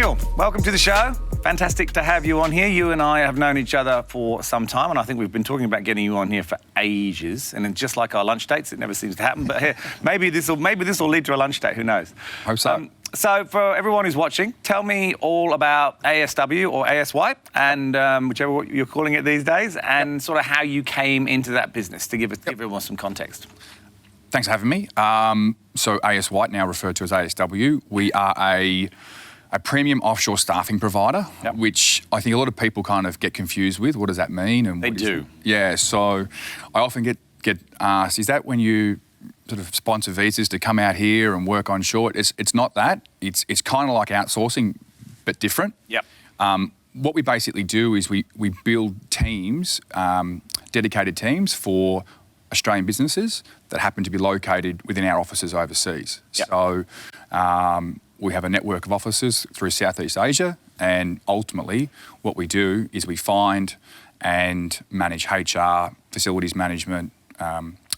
Daniel, welcome to the show. Fantastic to have you on here. You and I have known each other for some time, and I think we've been talking about getting you on here for ages. And then just like our lunch dates, it never seems to happen. But here, maybe this will lead to a lunch date. Who knows? Hope so. So for everyone who's watching, tell me all about ASW or ASY, and whichever you're calling it these days, and sort of how you came into that business, to give everyone some context. Thanks for having me. So ASY, now referred to as ASW, we are a premium offshore staffing provider, which I think a lot of people kind of get confused with. What does that mean? And they do. Yeah, so I often get asked, is that when you sort of sponsor visas to come out here and work onshore? It's not that. It's kind of like outsourcing, but different. Yep. What we basically do is we build teams, dedicated teams for Australian businesses that happen to be located within our offices overseas. Yep. So we have a network of offices through Southeast Asia, and ultimately what we do is we find and manage HR, facilities management,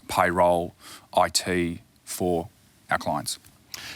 payroll, IT for our clients.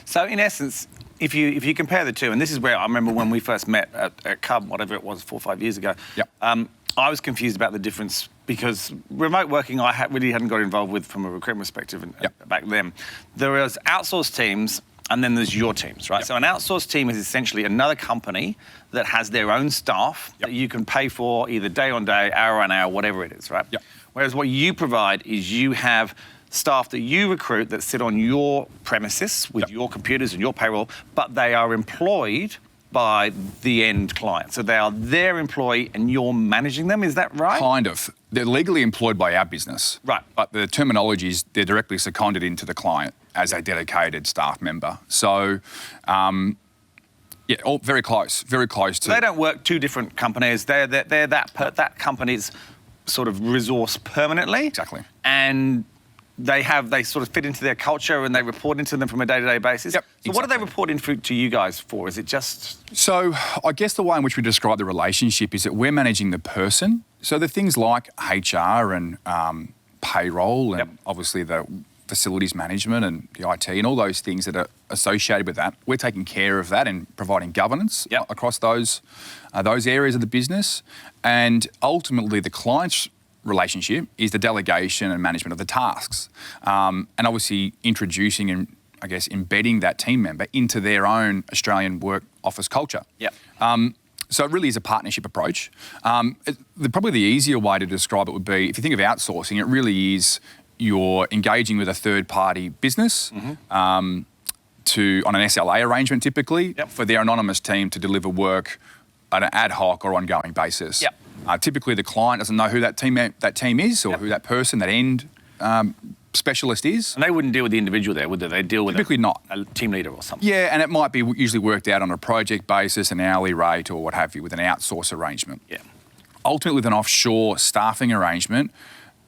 So in essence, if you compare the two, and this is where I remember when we first met at Cub, whatever it was, 4 or 5 years ago, I was confused about the difference because remote working I really hadn't got involved with from a recruitment perspective back then. There was outsourced teams and then there's your teams, right? So an outsourced team is essentially another company that has their own staff that you can pay for either day on day, hour on hour, whatever it is, right? Whereas what you provide is you have staff that you recruit that sit on your premises with your computers and your payroll, but they are employed by the end client. So they are their employee and you're managing them, is that right? Kind of. They're legally employed by our business. Right. But the terminology is they're directly seconded into the client as a dedicated staff member. So, all very close to... They don't work two different companies. They're that company's sort of resource permanently. Exactly. And they sort of fit into their culture and they report into them from a day-to-day basis. Yep, so what do they report in to you guys for? Is it just... So I guess the way in which we describe the relationship is that we're managing the person. So the things like HR and payroll and obviously the facilities management and the IT and all those things that are associated with that, we're taking care of that and providing governance across those areas of the business. And ultimately the client's relationship is the delegation and management of the tasks, and obviously introducing and I guess embedding that team member into their own Australian work office culture. So it really is a partnership approach. Probably the easier way to describe it would be, if you think of outsourcing, it really is you're engaging with a third-party business on an SLA arrangement typically for their anonymous team to deliver work on an ad hoc or ongoing basis. Typically, the client doesn't know who that team is or who that person, that end specialist is. And they wouldn't deal with the individual there, would they? They deal with typically not a team leader or something. Yeah, and it might be usually worked out on a project basis, an hourly rate or what have you, with an outsource arrangement. Ultimately, with an offshore staffing arrangement,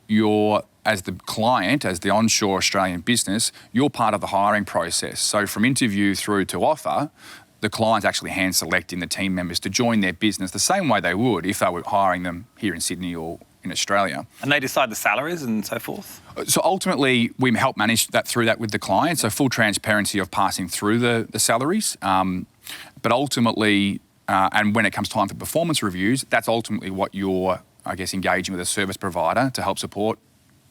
you're, as the client, as the onshore Australian business, you're part of the hiring process. So from interview through to offer, the client's actually hand selecting the team members to join their business the same way they would if they were hiring them here in Sydney or in Australia. And they decide the salaries and so forth? So ultimately, we help manage that through that with the client, so full transparency of passing through the salaries. But ultimately, and when it comes time for performance reviews, that's ultimately what you're, I guess, engaging with a service provider to help support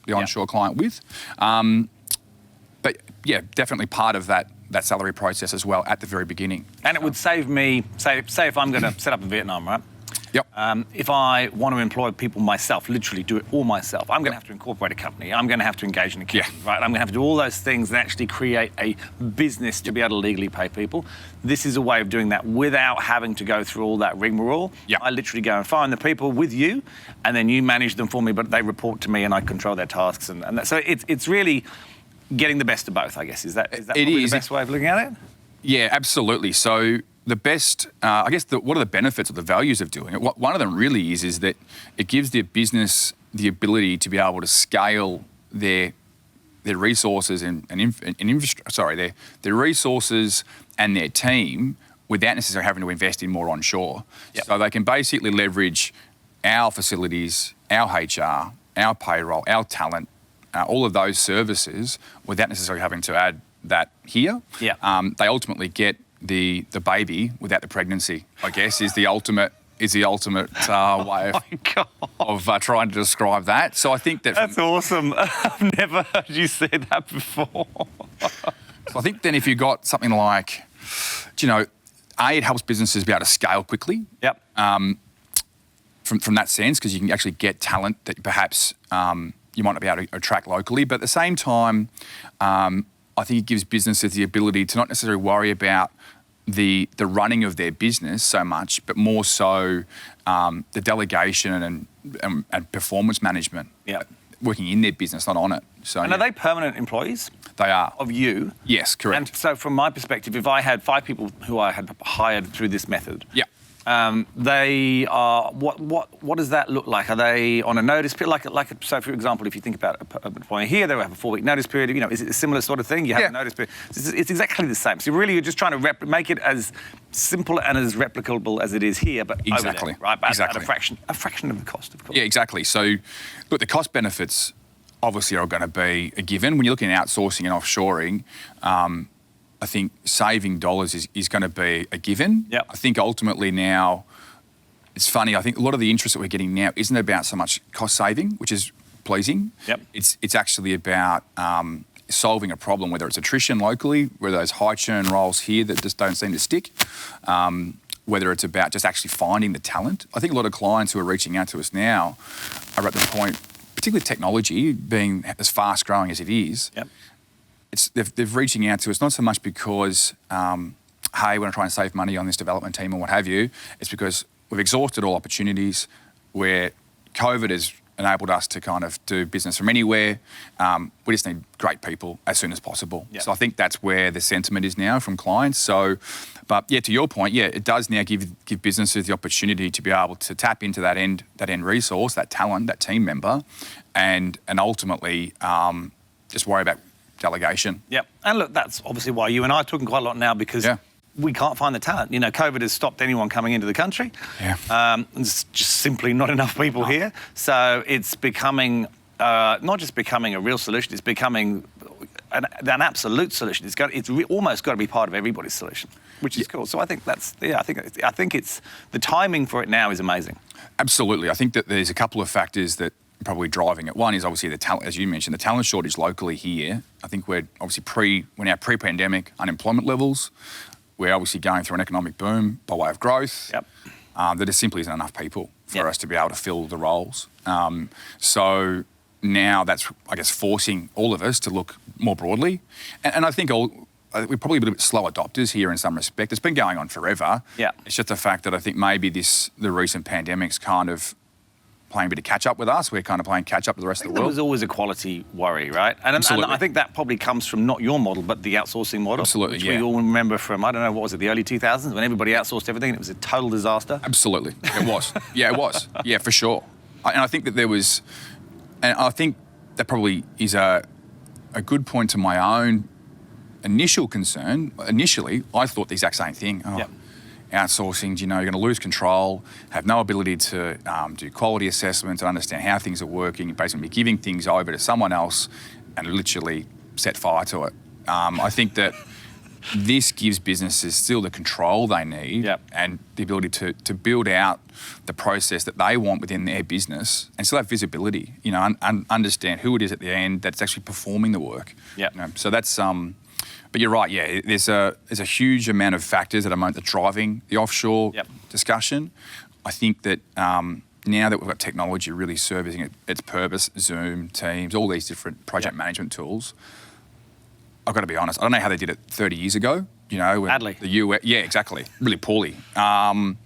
the onshore client with. But yeah, definitely part of that salary process as well at the very beginning. And it would save me, say if I'm going to set up in Vietnam, right? If I want to employ people myself, literally do it all myself, I'm going to have to incorporate a company. I'm going to have to engage an accountant, right? I'm going to have to do all those things and actually create a business to be able to legally pay people. This is a way of doing that without having to go through all that rigmarole. I literally go and find the people with you, and then you manage them for me, but they report to me and I control their tasks. And so it's really getting the best of both, I guess. Is that probably the best way of looking at it? Yeah, absolutely. So the best, I guess, what are the benefits or the values of doing it? One of them really is that it gives the business the ability to be able to scale their resources and infrastructure. Their resources and their team without necessarily having to invest in more onshore. So they can basically leverage our facilities, our HR, our payroll, our talent, all of those services without necessarily having to add that here. They ultimately get the baby without the pregnancy, I guess, is the ultimate way of trying to describe that. So I think that's awesome. I've never heard you say that before. So I think then if you've got something like, it helps businesses be able to scale quickly. Yep. From that sense, because you can actually get talent that perhaps you might not be able to attract locally. But at the same time, I think it gives businesses the ability to not necessarily worry about the running of their business so much, but more so the delegation and performance management. Yeah. Working in their business, not on it. So, and are they permanent employees? They are. Of you? Yes, correct. And so from my perspective, if I had 5 people who I had hired through this method, yeah. They are, what does that look like? Are they on a notice period? So for example, if you think about an employee here, they will have a 4-week notice period. Is it a similar sort of thing? You have a notice period. It's exactly the same. So really you're just trying to make it as simple and as replicable as it is here, but exactly. over there, right? But exactly. at a fraction of the cost, of course. Yeah, exactly. So, look, the cost benefits obviously are going to be a given. When you're looking at outsourcing and offshoring, I think saving dollars is going to be a given. Yep. I think ultimately now, it's funny, I think a lot of the interest that we're getting now isn't about so much cost saving, which is pleasing. Yep. It's actually about solving a problem, whether it's attrition locally, whether those high churn roles here that just don't seem to stick, whether it's about just actually finding the talent. I think a lot of clients who are reaching out to us now are at the point, particularly technology being as fast growing as it is, yep. They're reaching out to us not so much because, hey, we want to try and save money on this development team or what have you. It's because we've exhausted all opportunities where COVID has enabled us to kind of do business from anywhere. We just need great people as soon as possible. Yep. So I think that's where the sentiment is now from clients. So, but yeah, to your point, yeah, it does now give businesses the opportunity to be able to tap into that end resource, that talent, that team member, and ultimately just worry about delegation. Yep. And look, that's obviously why you and I are talking quite a lot now, because we can't find the talent. COVID has stopped anyone coming into the country. Yeah. There's just simply not enough people here. So it's becoming, not just becoming a real solution, it's becoming an absolute solution. It's almost got to be part of everybody's solution, which is cool. So I think I think it's, the timing for it now is amazing. Absolutely. I think that there's a couple of factors that probably driving it. One is obviously the talent, as you mentioned, the talent shortage locally here. I think we're obviously we're now pre-pandemic unemployment levels. We're obviously going through an economic boom by way of growth. Yep. There just simply isn't enough people for us to be able to fill the roles. So now that's, I guess, forcing all of us to look more broadly. And I think we're probably a little bit slow adopters here in some respect. It's been going on forever. Yeah. It's just the fact that I think maybe the recent pandemic's kind of playing a bit of catch up with us. We're kind of playing catch up with the rest of the world. There was always a quality worry, right? And I think that probably comes from not your model, but the outsourcing model. Absolutely, which we all remember from, I don't know, what was it, the early 2000s, when everybody outsourced everything and it was a total disaster? Absolutely. It was. Yeah, it was. Yeah, for sure. And I think that I think that probably is a good point to my own initial concern. Initially, I thought the exact same thing. Outsourcing, you're going to lose control, have no ability to do quality assessments and understand how things are working. You're basically giving things over to someone else and literally set fire to it. I think that this gives businesses still the control they need and the ability to build out the process that they want within their business and still have visibility, and understand who it is at the end that's actually performing the work. So that's... But you're right, yeah. There's a huge amount of factors that are driving the offshore discussion. I think that now that we've got technology really servicing its purpose, Zoom, Teams, all these different project management tools, I've got to be honest, I don't know how they did it 30 years ago. Badly. The US, yeah, exactly, really poorly. But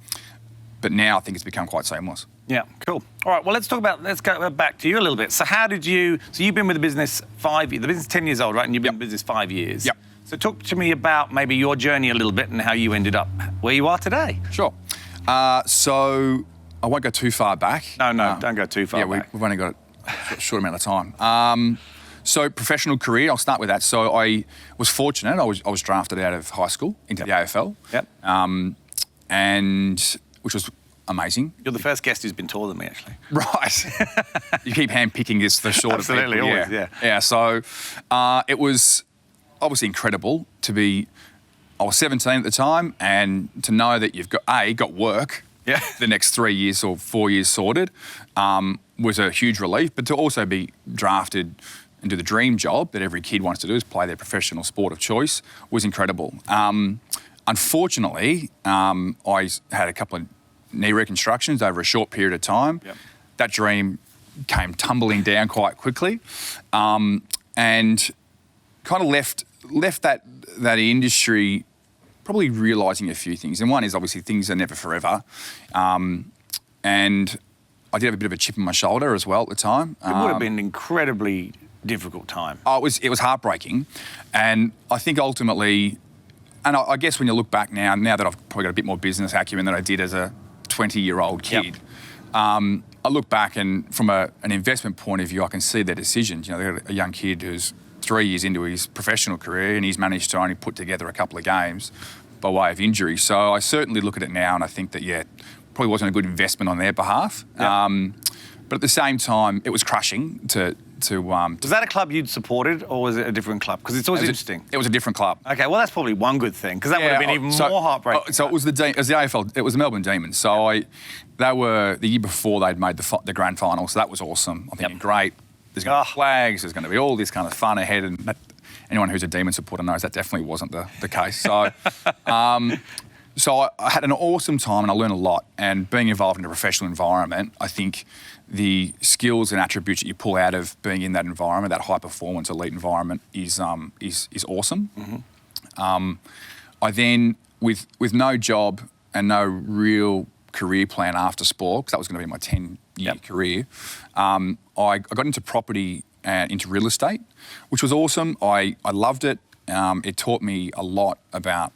now I think it's become quite seamless. Yeah, cool. All right, well, let's go back to you a little bit. So you've been with the business 5 years, the business is 10 years old, right? And you've been in business 5 years. Yep. So talk to me about maybe your journey a little bit and how you ended up where you are today. Sure. So I won't go too far back. No, don't go too far back. We've only got a short amount of time. So professional career, I'll start with that. So I was fortunate. I was drafted out of high school into the AFL. Yep. And which was amazing. You're the first guest who's been taller than me, actually. Right. You keep handpicking the shorter Absolutely, people. Always. Yeah. So it was obviously incredible to be I was 17 at the time, and to know that you've got work Yeah. the next 3 years or 4 years sorted was a huge relief. But to also be drafted and do the dream job that every kid wants to do, is play their professional sport of choice, was incredible. Unfortunately, I had a couple of knee reconstructions over a short period of time. Yep. That dream came tumbling down quite quickly, and kind of left that industry probably realising a few things. And one is obviously things are never forever, and I did have a bit of a chip on my shoulder as well at the time. It would have been an incredibly difficult time. Oh, it was heartbreaking, and I think ultimately, and I guess when you look back now that I've probably got a bit more business acumen than I did as a 20-year-old kid, I look back and from an investment point of view, I can see their decisions. You know, they've got a young kid who's 3 years into his professional career and he's managed to only put together a couple of games by way of injury. So I certainly look at it now and I think that, probably wasn't a good investment on their behalf. Yep. But at the same time, it was crushing to Was that a club you'd supported, or was it a different club? Because it's always interesting. It was a different club. Okay, well, that's probably one good thing, because that would have been even more heartbreaking. So it was the AFL. It was the Melbourne Demons. So they were the year before they'd made the grand final. So that was awesome. I'm thinking, great. There's going to be flags. There's going to be all this kind of fun ahead. And anyone who's a Demon supporter knows that definitely wasn't the case. So. So I had an awesome time and I learned a lot. And being involved in a professional environment, I think the skills and attributes that you pull out of being in that environment, that high performance elite environment, is awesome. Mm-hmm. I then, with no job and no real career plan after sport, because that was going to be my 10-year career, I got into property and into real estate, which was awesome. I loved it. It taught me a lot about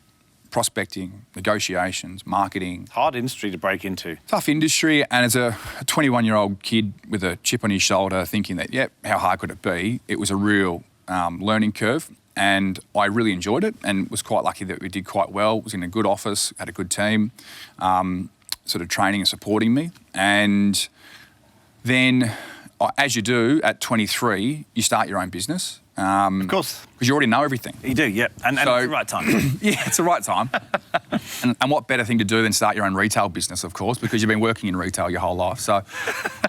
prospecting, negotiations, marketing. Hard industry to break into. Tough industry, and as a 21-year-old kid with a chip on his shoulder thinking that, how hard could it be? It was a real learning curve, and I really enjoyed it and was quite lucky that we did quite well. Was in a good office, had a good team, sort of training and supporting me. And then, as you do at 23, you start your own business. Of course. Because you already know everything. You do, yeah. And it's the right time. Yeah, it's the right time. and what better thing to do than start your own retail business, of course, because you've been working in retail your whole life. So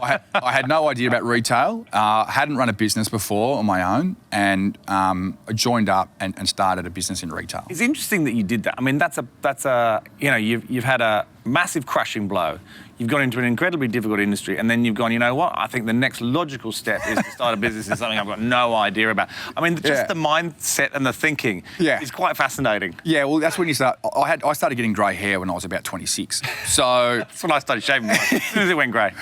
I had no idea about retail. I hadn't run a business before on my own, and I joined up and started a business in retail. It's interesting that you did that. I mean, that's a you've had a massive crushing blow. You've gone into an incredibly difficult industry, and then you've gone, you know what? I think the next logical step is to start a business in something I've got no idea about. I mean, just the mindset and the thinking is quite fascinating. Yeah, well, that's when you start. I started getting grey hair when I was about 26. So that's when I started shaving as soon as it went grey.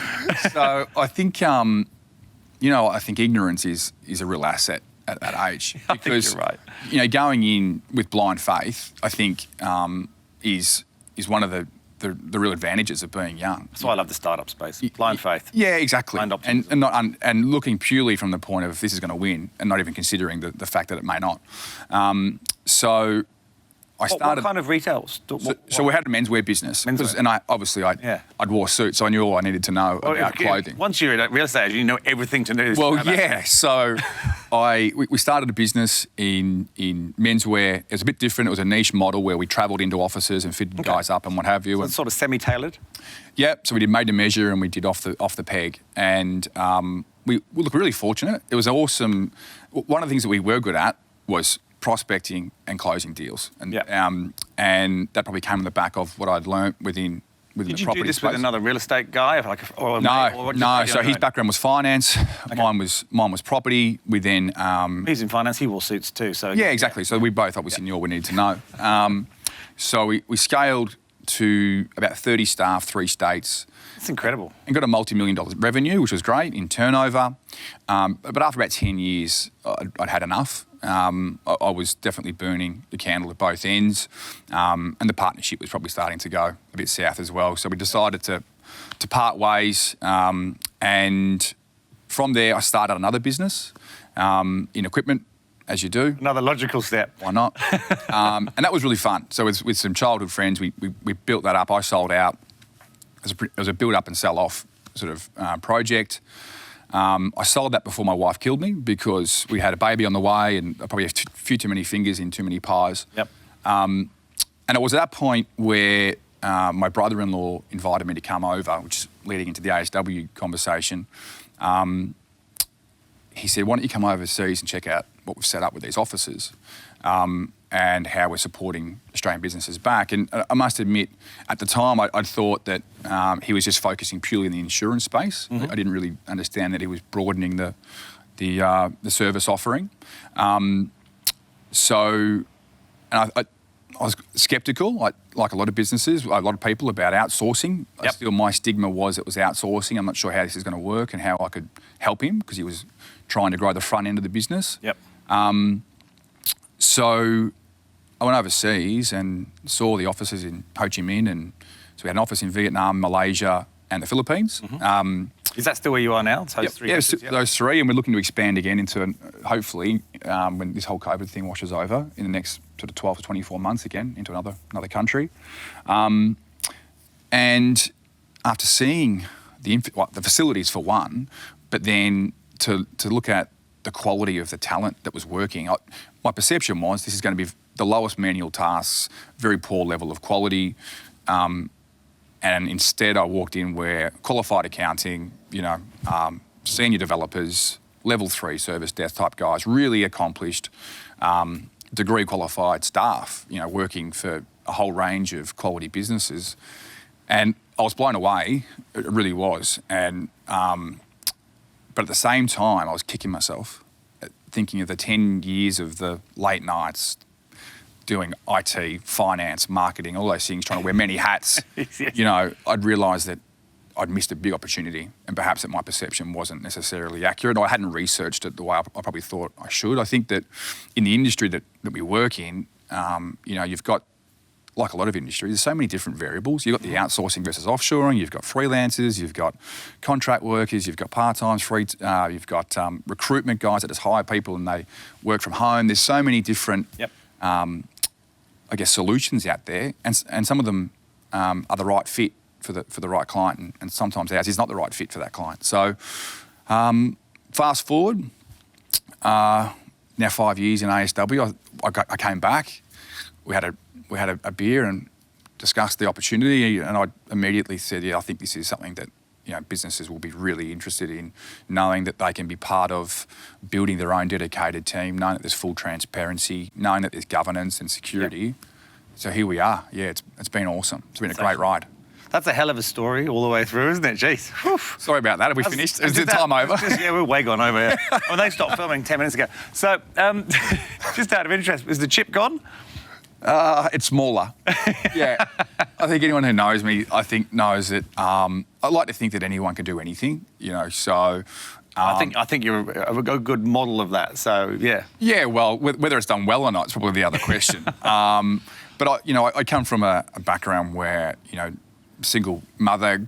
So I think, I think ignorance is a real asset at that age. Because, I think you're right. Going in with blind faith, I think, is one of the real advantages of being young. That's why I love the startup space. Blind faith. Yeah, exactly. Blind optimism. And looking purely from the point of this is going to win, and not even considering the fact that it may not. So I started. What kind of retail? So we had a menswear business, menswear. And I'd wore suits, so I knew all I needed to know about clothing. Once you're in real estate, you know everything to do. Well, yeah. So we started a business in menswear. It was a bit different. It was a niche model where we travelled into offices and fitted guys up and what have you. So it's sort of semi-tailored. Yeah. So we did made to measure and we did off the peg, and we look really fortunate. It was awesome. One of the things that we were good at was prospecting and closing deals, and that probably came on the back of what I'd learnt within the property space. Did you do this with another real estate guy? No. So his background was finance. Okay. Mine was property. We then he's in finance. He wore suits too. So yeah, exactly. So we both obviously knew all we needed to know. So we scaled to about 30 staff, 3 states. That's incredible. And got a multi-million-dollar revenue, which was great in turnover. But after about 10 years, I'd had enough. I was definitely burning the candle at both ends, and the partnership was probably starting to go a bit south as well. So we decided to part ways, and from there I started another business in equipment, as you do. Another logical step. Why not? And that was really fun. So with some childhood friends, we built that up. I sold out. It was a build up and sell off sort of project. I sold that before my wife killed me because we had a baby on the way and I probably had a few too many fingers in too many pies. Yep. And it was at that point where my brother-in-law invited me to come over, which is leading into the ASW conversation. He said, why don't you come overseas and check out what we've set up with these offices and how we're supporting Australian businesses back. And I must admit, at the time, I thought that he was just focusing purely in the insurance space. I didn't really understand that he was broadening the service offering. So I was sceptical, like a lot of businesses, a lot of people, about outsourcing. Yep. Still, my stigma was it was outsourcing. I'm not sure how this is going to work and how I could help him because he was trying to grow the front end of the business. Yep. So I went overseas and saw the offices in Ho Chi Minh, and so we had an office in Vietnam, Malaysia, and the Philippines. Is that still where you are now? So Yep. three Yeah, offices, yep. those three, and we're looking to expand again into, hopefully, when this whole COVID thing washes over, in the next sort of 12 to 24 months again, into another country. And after seeing the facilities for one, but then to look at the quality of the talent that was working, my perception was this is going to be the lowest manual tasks, very poor level of quality. And instead I walked in where qualified accounting, senior developers, level 3 service desk type guys, really accomplished, degree qualified staff, working for a whole range of quality businesses. And I was blown away, it really was. And but at the same time, I was kicking myself, thinking of the 10 years of the late nights, doing IT, finance, marketing, all those things, trying to wear many hats. Yes. I'd realised that I'd missed a big opportunity, and perhaps that my perception wasn't necessarily accurate. I hadn't researched it the way I probably thought I should. I think that in the industry that we work in, you've got, like a lot of industries, there's so many different variables. You've got the outsourcing versus offshoring, you've got freelancers, you've got contract workers, you've got part-time, you've got recruitment guys that just hire people and they work from home. There's so many different, solutions out there, and some of them are the right fit for the right client, and sometimes ours is not the right fit for that client. So fast forward, now 5 years in ASW, I came back. We had a beer and discussed the opportunity, and I immediately said, I think this is something that businesses will be really interested in, knowing that they can be part of building their own dedicated team, knowing that there's full transparency, knowing that there's governance and security. Yep. So here we are. Yeah, it's been awesome. It's been a great ride. That's a hell of a story all the way through, isn't it? Jeez. Whew. Sorry about that. Have we finished? Is the time over? We're way gone over. Yeah. Well, they stopped filming 10 minutes ago. So, just out of interest, is the chip gone? It's smaller. Yeah. I think anyone who knows me, knows that I like to think that anyone can do anything, so... I think you're a good model of that, so yeah. Yeah, well, whether it's done well or not is probably the other question. But I come from a background where, single mother,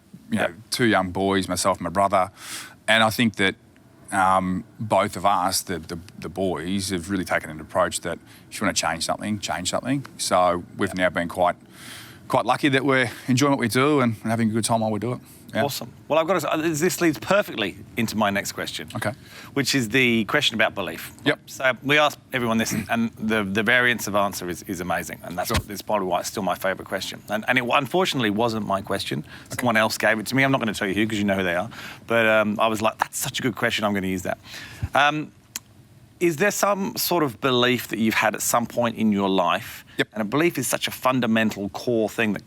two young boys, myself and my brother, and I think that both of us, the boys, have really taken an approach that if you want to change something. So we've now been quite lucky that we're enjoying what we do and having a good time while we do it. Yeah. Awesome. Well, I've got to. This leads perfectly into my next question. Okay. Which is the question about belief. Yep. So we ask everyone this, and the variance of answer is amazing, and that's probably why it's still my favourite question. And it unfortunately wasn't my question. Someone else gave it to me. I'm not going to tell you who because you know who they are. But I was like, that's such a good question. I'm going to use that. Is there some sort of belief that you've had at some point in your life? Yep. And a belief is such a fundamental core thing that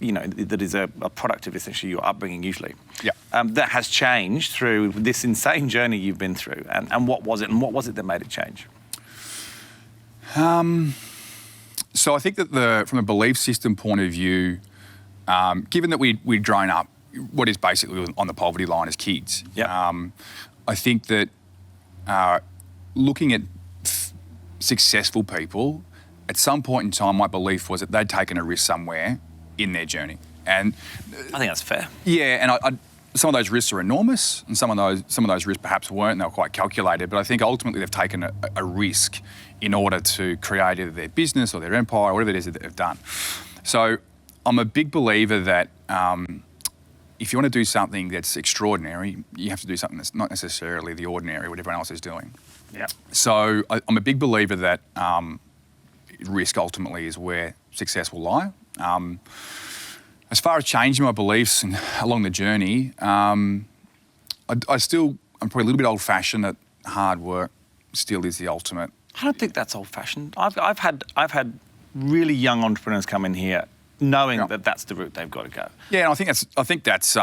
that is a product of essentially your upbringing usually. Yeah. That has changed through this insane journey you've been through. And what was it? And what was it that made it change? So I think that from a belief system point of view, given that we'd grown up what is basically on the poverty line as kids, Yep. I think that looking at successful people, at some point in time, my belief was that they'd taken a risk somewhere in their journey. And I think that's fair. yeah, and some of those risks are enormous, and some of those risks perhaps weren't, and they were quite calculated. But I think ultimately they've taken a risk in order to create either their business or their empire, or whatever it is that they've done. So I'm a big believer that if you want to do something that's extraordinary, you have to do something that's not necessarily the ordinary, what everyone else is doing. Yeah. So I'm a big believer that risk ultimately is where success will lie. As far as changing my beliefs and along the journey, I'm probably a little bit old-fashioned that hard work still is the ultimate. I don't think that's old-fashioned. I've had really young entrepreneurs come in here knowing that that's the route they've got to go. Yeah, and I think that's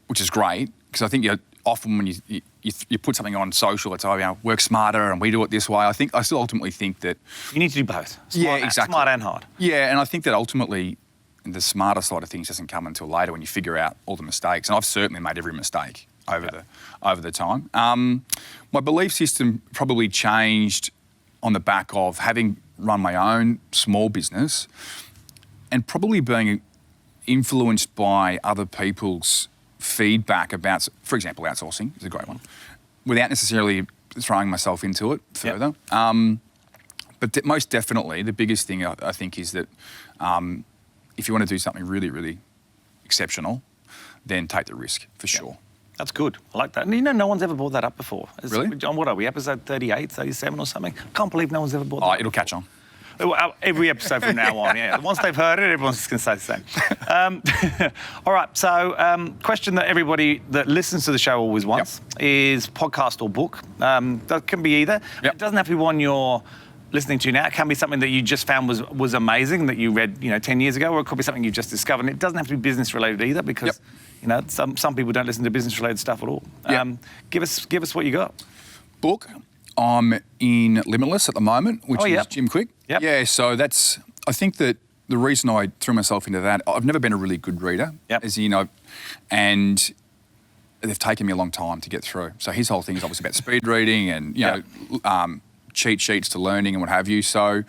which is great, because I think often when you put something on social, it's work smarter and we do it this way. I still ultimately think that you need to do both. Exactly. Smart and hard. Yeah, and I think that ultimately the smarter side of things doesn't come until later when you figure out all the mistakes. And I've certainly made every mistake over the time. My belief system probably changed on the back of having run my own small business and probably being influenced by other people's feedback about, for example, outsourcing is a great one, without necessarily throwing myself into it further. But most definitely, the biggest thing I think is that if you want to do something really, really exceptional, then take the risk for sure. That's good. I like that. And no one's ever brought that up before. Really? John, what are we, episode 38, 37 or something? Can't believe no one's ever brought that up. It'll catch on. Every episode from now on, yeah. Once they've heard it, everyone's just going to say the same. All right, so question that everybody that listens to the show always wants is podcast or book. That can be either. It doesn't have to be one you're listening to now. It can be something that you just found was amazing that you read 10 years ago, or it could be something you've just discovered. And it doesn't have to be business related either, because some people don't listen to business related stuff at all. Give us what you got. Book. I'm in Limitless at the moment, which is Jim Quick. Yeah, so I think that the reason I threw myself into that, I've never been a really good reader, as you know, and they've taken me a long time to get through. So his whole thing is obviously about speed reading and, cheat sheets to learning and what have you. So,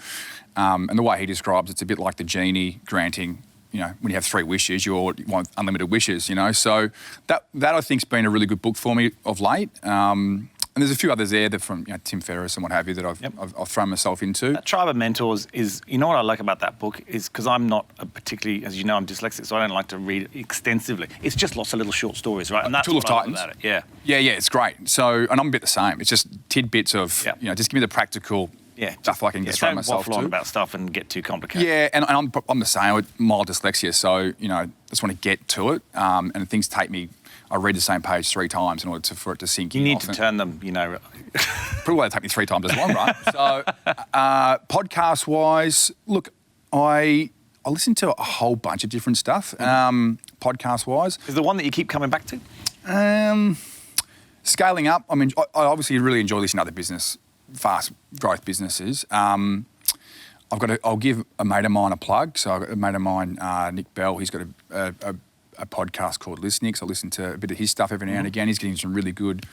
and the way he describes it's a bit like the genie granting, when you have 3 wishes, you want unlimited wishes, So that I think's been a really good book for me of late. And there's a few others there that from Tim Ferriss and what have you that I've thrown myself into. That Tribe of Mentors is, what I like about that book is, because I'm not particularly, as you know, I'm dyslexic, so I don't like to read extensively. It's just lots of little short stories, right? And that's Tool of what I Titans. love about it. Yeah, it's great. So, and I'm a bit the same. It's just tidbits of, just give me the practical stuff I can just throw myself to. Don't waffle on about stuff and get too complicated. Yeah, and I'm the same with mild dyslexia, so, I just want to get to it, and things take me. I read the same page 3 times in order for it to sink in. You need to turn them, Probably will take me 3 times as long, right? So, podcast-wise, look, I listen to a whole bunch of different stuff, podcast-wise. Is the one that you keep coming back to? Scaling up. I mean, I obviously really enjoy listening to other fast growth businesses. I'll give a mate of mine a plug. So I've got a mate of mine, Nick Bell. He's got a podcast called Listenix. I listen to a bit of his stuff every now and again. He's getting some really good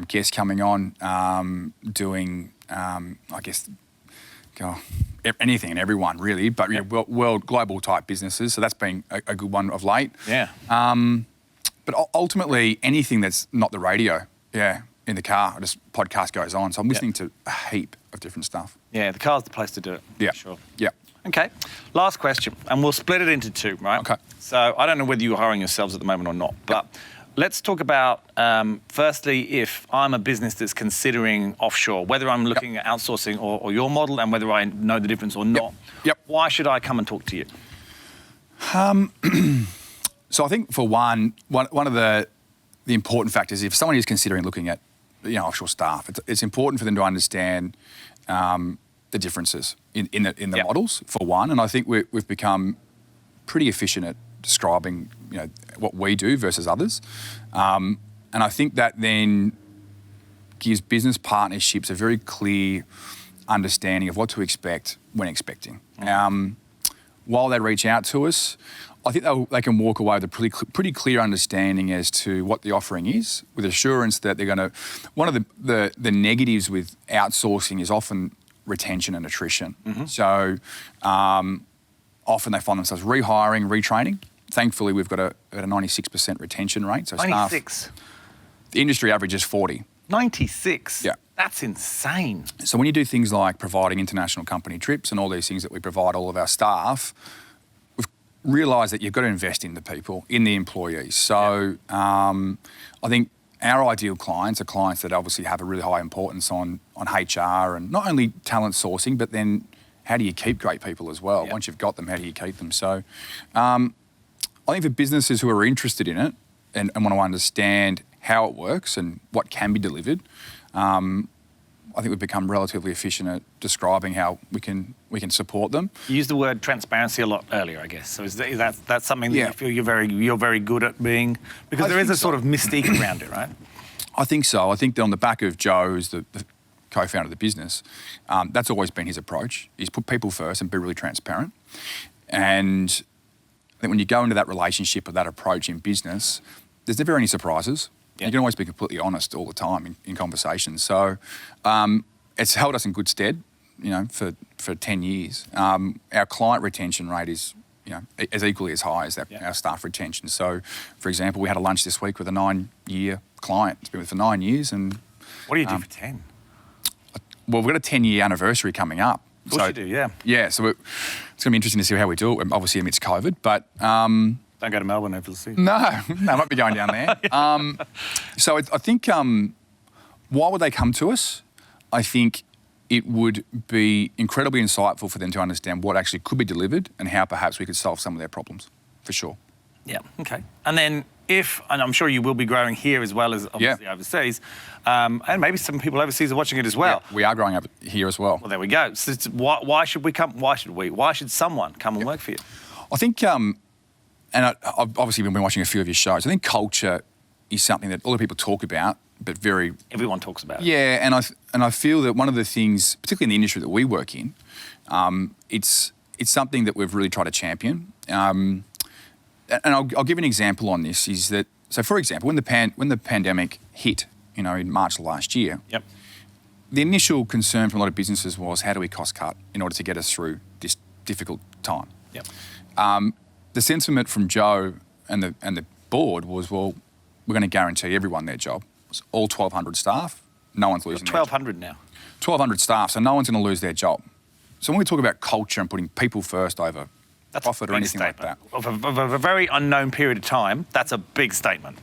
guests coming on, doing, anything and everyone really, but world global type businesses. So that's been a good one of late. Yeah. But ultimately, anything that's not the radio, in the car, just podcast goes on. So I'm listening to a heap of different stuff. Yeah, the car's the place to do it. Yeah. For sure. Yeah. Okay, last question, and we'll split it into 2, right? Okay. So I don't know whether you're hiring yourselves at the moment or not, but let's talk about, firstly, if I'm a business that's considering offshore, whether I'm looking at outsourcing or your model, and whether I know the difference or not. Yep. Why should I come and talk to you? So I think for one of the important factors, if someone is considering looking at offshore staff, it's important for them to understand the differences in the models, for one. And I think we've become pretty efficient at describing what we do versus others. And I think that then gives business partnerships a very clear understanding of what to expect when expecting. While they reach out to us, I think they can walk away with a pretty clear understanding as to what the offering is, with assurance that they're going to. One of the negatives with outsourcing is often retention and attrition. So often they find themselves rehiring, retraining. Thankfully, we've got a 96% retention rate. So 96. Staff, the industry average is 40. 96. Yeah. That's insane. So when you do things like providing international company trips and all these things that we provide all of our staff, we've realised that you've got to invest in the people, in the employees. So I think our ideal clients are clients that obviously have a really high importance on HR and not only talent sourcing, but then how do you keep great people as well? Yep. Once you've got them, how do you keep them? So I think for businesses who are interested in it and want to understand how it works and what can be delivered, I think we've become relatively efficient at describing how we can support them. You used the word transparency a lot earlier, I guess. So is that something that Yeah. you feel you're very good at being? Because there is a sort of mystique around it, right? I think so. I think that on the back of Joe, who's the co-founder of the business, that's always been his approach. He's put people first and be really transparent. And I think when you go into that relationship or that approach in business, there's never any surprises. Yeah. You can always be completely honest all the time in conversations. So it's held us in good stead, for 10 years. Our client retention rate is, as equally as high as our staff retention. So, for example, we had a lunch this week with a 9-year client. It's been with for 9 years. And What do you do for 10? well, we've got a 10-year anniversary coming up. Of course you do, yeah. Yeah, so it's going to be interesting to see how we do it, obviously amidst COVID. But Don't go to Melbourne over the sea. no, I might be going down there. So I think why would they come to us? I think it would be incredibly insightful for them to understand what actually could be delivered and how perhaps we could solve some of their problems, for sure. Yeah, okay. And then and I'm sure you will be growing here as well as obviously overseas, and maybe some people overseas are watching it as well. Yeah, we are growing up here as well. Well, there we go. So why should we come? Why should someone come and work for you? I think, and I've obviously been watching a few of your shows, I think culture is something that a lot of people talk about, but Everyone talks about it. Yeah, and I feel that one of the things, particularly in the industry that we work in, it's something that we've really tried to champion. And I'll give an example on this. Is that so? For example, when the pandemic hit, in March last year, Yep. the initial concern from a lot of businesses was how do we cost cut in order to get us through this difficult time. Yep. The sentiment from Joe and the board was, well, we're going to guarantee everyone their job. It's all 1,200 staff. No one's losing their job. 1,200 now. 1,200 staff, so no one's going to lose their job. So when we talk about culture and putting people first over profit or big anything like that, statement. Of a very unknown period of time, that's a big statement.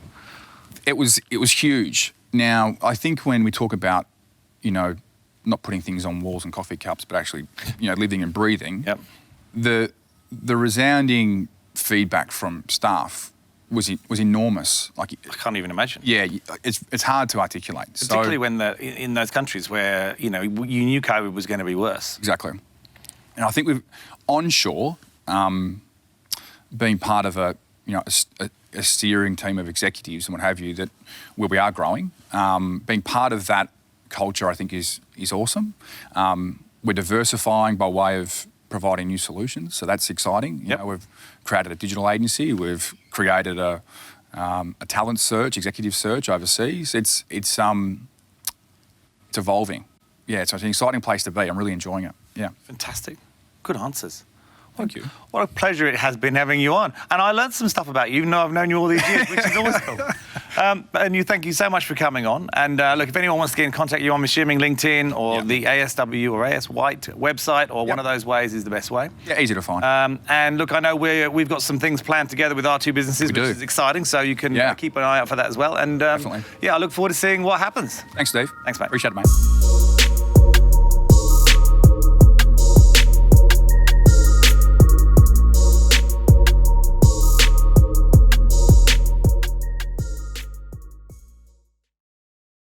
it was huge. Now, I think when we talk about, not putting things on walls and coffee cups, but actually, living and breathing, Yep. the resounding feedback from staff was enormous. Like, I can't even imagine. yeah, it's hard to articulate. Particularly when in those countries where you knew COVID was going to be worse. Exactly. And I think we've onshore, being part of a steering team of executives and what have you, that where we are growing, being part of that culture, I think is awesome. We're diversifying by way of providing new solutions, so that's exciting. Yep. We've created a digital agency. We've created a talent search, executive search overseas. It's evolving. Yeah, so it's an exciting place to be. I'm really enjoying it. Yeah. Fantastic. Good answers. Thank you. What a pleasure it has been having you on. And I learned some stuff about you, even though I've known you all these years, which is always cool. Thank you so much for coming on. And look, if anyone wants to get in contact with you, I'm assuming LinkedIn or the ASW or AS White website or one of those ways is the best way. Yeah, easy to find. And look, I know we've got some things planned together with our two businesses, which is exciting. So you can keep an eye out for that as well. And Definitely. I look forward to seeing what happens. Thanks, Steve. Thanks, mate. Appreciate it, mate.